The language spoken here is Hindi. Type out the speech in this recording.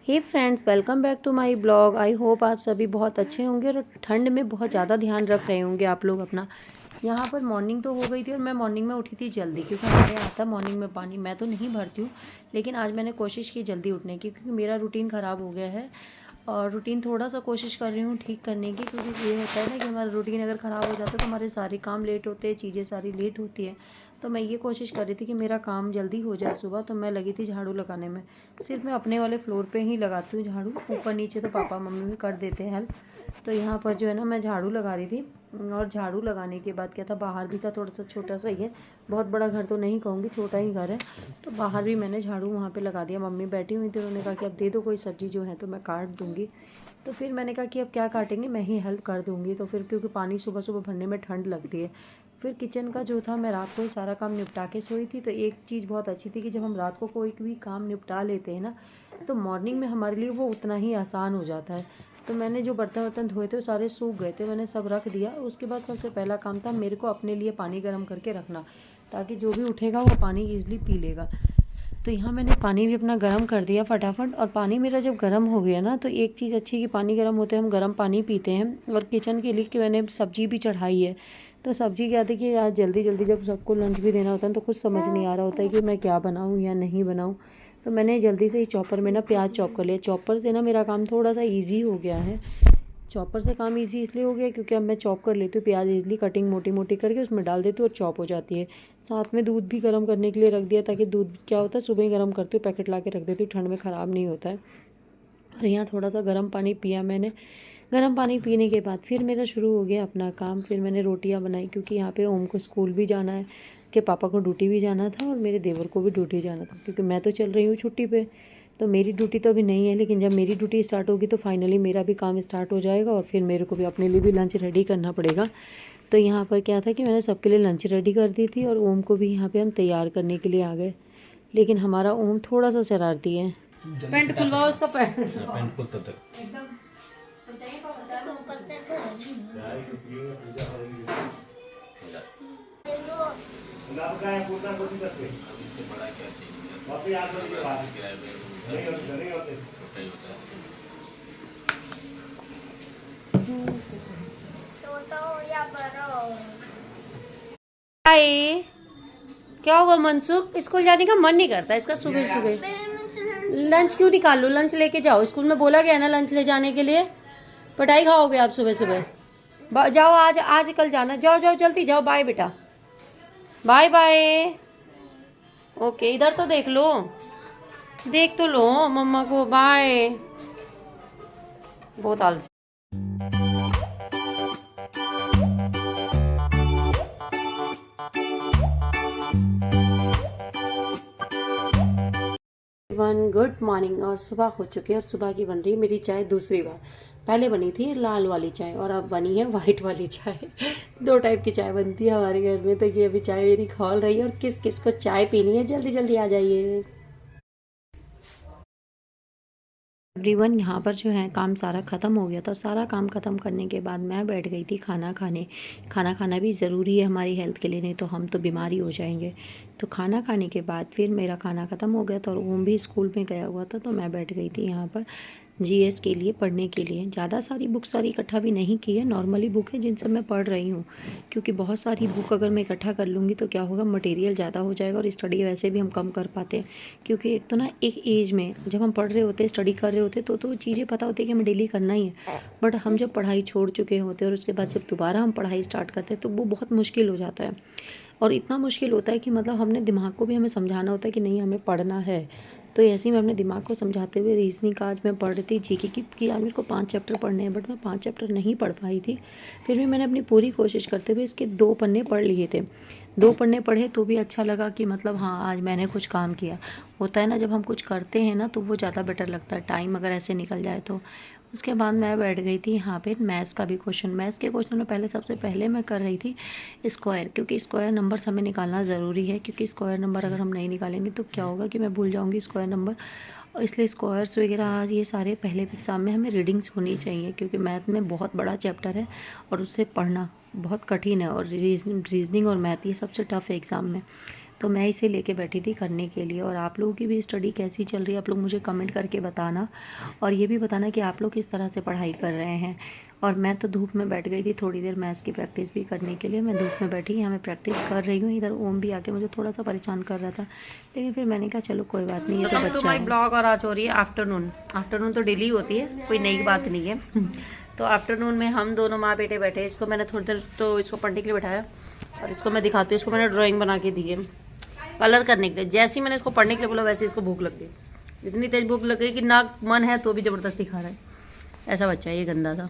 Hey friends, welcome back to my blog. I hope आप सभी बहुत अच्छे होंगे और ठंड में बहुत ज़्यादा ध्यान रख रहे होंगे आप लोग अपना। यहाँ पर मॉर्निंग तो हो गई थी और मैं मॉर्निंग में उठी थी जल्दी, क्योंकि हमारे यहाँ आता मॉर्निंग में पानी। मैं तो नहीं भरती हूँ, लेकिन आज मैंने कोशिश की जल्दी उठने की, क्योंकि मेरा रूटीन ख़राब हो गया है। और रूटीन थोड़ा सा कोशिश कर रही हूँ ठीक करने की, क्योंकि ये होता है ना कि हमारा रूटीन अगर ख़राब हो जाता है तो हमारे सारे काम लेट होते हैं, चीज़ें सारी लेट होती है। तो मैं ये कोशिश कर रही थी कि मेरा काम जल्दी हो जाए सुबह, तो मैं लगी थी झाड़ू लगाने में। सिर्फ मैं अपने वाले फ्लोर पे ही लगाती हूँ झाड़ू, ऊपर नीचे तो पापा मम्मी भी कर देते हैं हेल्प। तो यहाँ पर जो है ना, मैं झाड़ू लगा रही थी। और झाड़ू लगाने के बाद क्या था, बाहर भी था, थोड़ा सा छोटा सा ही है, बहुत बड़ा घर तो नहीं कहूँगी, छोटा ही घर है। तो बाहर भी मैंने झाड़ू वहाँ पे लगा दिया। मम्मी बैठी हुई थी, उन्होंने कहा कि अब दे दो कोई सब्ज़ी जो है तो मैं काट दूँगी। तो फिर मैंने कहा कि अब क्या काटेंगे, मैं ही हेल्प कर दूँगी। तो फिर क्योंकि पानी सुबह सुबह भरने में ठंड लगती है। फिर किचन का जो था, मैं रात को ही सारा काम निपटा के सोई थी। तो एक चीज़ बहुत अच्छी थी कि जब हम रात को कोई भी काम निपटा लेते हैं ना, तो मॉर्निंग में हमारे लिए वो उतना ही आसान हो जाता है। तो मैंने जो बर्तन वर्तन धोए थे वो सारे सूख गए थे, मैंने सब रख दिया। उसके बाद सबसे पहला काम था मेरे को अपने लिए पानी गर्म करके रखना, ताकि जो भी उठेगा वो पानी ईज़िली पी लेगा। तो यहाँ मैंने पानी भी अपना गर्म कर दिया फटाफट। और पानी मेरा जब गर्म हो गया ना, तो एक चीज़ अच्छी कि पानी गर्म होते हम गर्म पानी पीते हैं। और किचन के लिए कि मैंने सब्ज़ी भी चढ़ाई है। तो सब्ज़ी क्या थी कि आज जल्दी जल्दी जब सबको लंच भी देना होता है तो कुछ समझ नहीं आ रहा होता है कि मैं क्या बनाऊँ या नहीं बनाऊँ। तो मैंने जल्दी से ही चॉपर में ना प्याज चॉप कर लिया। चॉपर से ना मेरा काम थोड़ा सा ईजी हो गया है। चॉपर से काम इजी इसलिए हो गया क्योंकि अब मैं चॉप कर लेती हूँ प्याज इजली, कटिंग मोटी मोटी करके उसमें डाल देती हूँ और चॉप हो जाती है। साथ में दूध भी गर्म करने के लिए रख दिया, ताकि दूध क्या होता है सुबह ही गर्म करती हूँ, पैकेट ला के रख देती हूँ, ठंड में ख़राब नहीं होता है। और यहाँ थोड़ा सा गर्म पानी पिया मैंने। गर्म पानी पीने के बाद फिर मेरा शुरू हो गया अपना काम। फिर मैंने रोटियाँ बनाई, क्योंकि यहाँ पे ओम को स्कूल भी जाना है, उसके पापा को ड्यूटी भी जाना था और मेरे देवर को भी ड्यूटी जाना था, क्योंकि मैं तो चल रही हूँ छुट्टी पे। तो मेरी ड्यूटी तो अभी नहीं है, लेकिन जब मेरी ड्यूटी स्टार्ट होगी तो फाइनली मेरा भी काम स्टार्ट हो जाएगा और फिर मेरे को भी अपने लिए भी लंच रेडी करना पड़ेगा। तो यहाँ पर क्या था कि मैंने सबके लिए लंच रेडी कर दी थी और ओम को भी यहाँ पे हम तैयार करने के लिए आ गए। लेकिन हमारा ओम थोड़ा सा शरारती है। पैंट खुलवाओ उसका, पैंट खुद तक एकदम। हाय, क्या होगा मनसुख, स्कूल जाने का मन नहीं करता इसका सुबह सुबह। लंच क्यों निकालो, लंच लेके जाओ, स्कूल में बोला गया ना लंच ले जाने के लिए। पढ़ाई खाओगे आप सुबह सुबह। जाओ, आज आज कल जाना, जाओ जाओ जल्दी जाओ। बाय बेटा, बाय बाय। ओके, इधर तो देख लो, देख तो लो मम्मा को। बाय। बहुत आलसी। One good morning. और सुबह हो चुकी है और सुबह की बन रही है मेरी चाय दूसरी बार। पहले बनी थी लाल वाली चाय और अब बनी है वाइट वाली चाय। दो टाइप की चाय बनती है हमारे घर में। तो ये अभी चाय मेरी खौल रही है और किस किस को चाय पीनी है जल्दी जल्दी आ जाइए। एवरीवन, यहाँ पर जो है काम सारा ख़त्म हो गया था। सारा काम ख़त्म करने के बाद मैं बैठ गई थी खाना खाने। खाना खाना भी ज़रूरी है हमारी हेल्थ के लिए, नहीं तो हम तो बीमार ही हो जाएंगे। तो खाना खाने के बाद फिर मेरा खाना ख़त्म हो गया था और ओम भी स्कूल में गया हुआ था। तो मैं बैठ गई थी यहाँ पर जीएस के लिए पढ़ने के लिए। ज़्यादा सारी बुक सारी इकट्ठा भी नहीं की है, नॉर्मली बुक है जिनसे मैं पढ़ रही हूँ। क्योंकि बहुत सारी बुक अगर मैं इकट्ठा कर लूँगी तो क्या होगा, मटेरियल ज़्यादा हो जाएगा और स्टडी वैसे भी हम कम कर पाते हैं। क्योंकि एक तो ना, एक एज में जब हम पढ़ रहे होते, स्टडी कर रहे होते, तो चीज़ें पता होती है कि हमें डेली करना ही है। बट हम जब पढ़ाई छोड़ चुके होते और उसके बाद जब दोबारा हम पढ़ाई स्टार्ट करते हैं तो वो बहुत मुश्किल हो जाता है। और इतना मुश्किल होता है कि मतलब हमने दिमाग को भी हमें समझाना होता है कि नहीं, हमें पढ़ना है। तो ऐसे ही मैं अपने दिमाग को समझाते हुए रीजनिंग का आज मैं पढ़ रही थी, जीके की आज मेरे को 5 चैप्टर पढ़ने हैं, बट मैं 5 चैप्टर नहीं पढ़ पाई थी। फिर भी मैंने अपनी पूरी कोशिश करते हुए इसके 2 पन्ने पढ़ लिए थे। 2 पन्ने पढ़े तो भी अच्छा लगा कि मतलब हाँ, आज मैंने कुछ काम किया। होता है ना, जब हम कुछ करते हैं ना तो वो ज़्यादा बेटर लगता है, टाइम अगर ऐसे निकल जाए तो। उसके बाद मैं बैठ गई थी यहाँ पे मैथ्स का भी क्वेश्चन। मैथ्स के क्वेश्चन में पहले सबसे पहले मैं कर रही थी स्क्वायर, क्योंकि स्क्वायर नंबर्स हमें निकालना ज़रूरी है। क्योंकि स्क्वायर नंबर अगर हम नहीं निकालेंगे तो क्या होगा कि मैं भूल जाऊँगी स्क्वायर नंबर। और इसलिए स्क्वायर्स वगैरह आज ये सारे पहले एग्ज़ाम में हमें रीडिंग्स होनी चाहिए, क्योंकि मैथ में बहुत बड़ा चैप्टर है और उससे पढ़ना बहुत कठिन है। और रीजनिंग और मैथ ये सबसे टफ है एग्ज़ाम में। तो मैं इसे लेके बैठी थी करने के लिए। और आप लोगों की भी स्टडी कैसी चल रही है आप लोग मुझे कमेंट करके बताना, और ये भी बताना कि आप लोग किस तरह से पढ़ाई कर रहे हैं। और मैं तो धूप में बैठ गई थी थोड़ी देर मैथ्स की प्रैक्टिस भी करने के लिए। मैं धूप में बैठी यहाँ मैं प्रैक्टिस कर रही हूँ। इधर ओम भी आके मुझे थोड़ा सा परेशान कर रहा था, लेकिन फिर मैंने कहा चलो कोई बात नहीं, ये तो बच्चा है। ब्लॉग और आज हो रही है आफ्टरनून तो डेली होती है, कोई नई बात नहीं है। तो आफ्टरनून में हम दोनों माँ बेटे बैठे। इसको मैंने थोड़ी देर तो इसको पढ़ने के लिए बैठाया, और इसको मैं दिखाती हूँ। इसको मैंने ड्राइंग बना के दी है कलर करने के लिए। जैसे ही मैंने इसको पढ़ने के लिए बोला वैसे इसको भूख लग गई, इतनी तेज भूख लग गई कि ना मन है तो भी ज़बरदस्ती खा रहा है। ऐसा बच्चा है ये, गंदा था।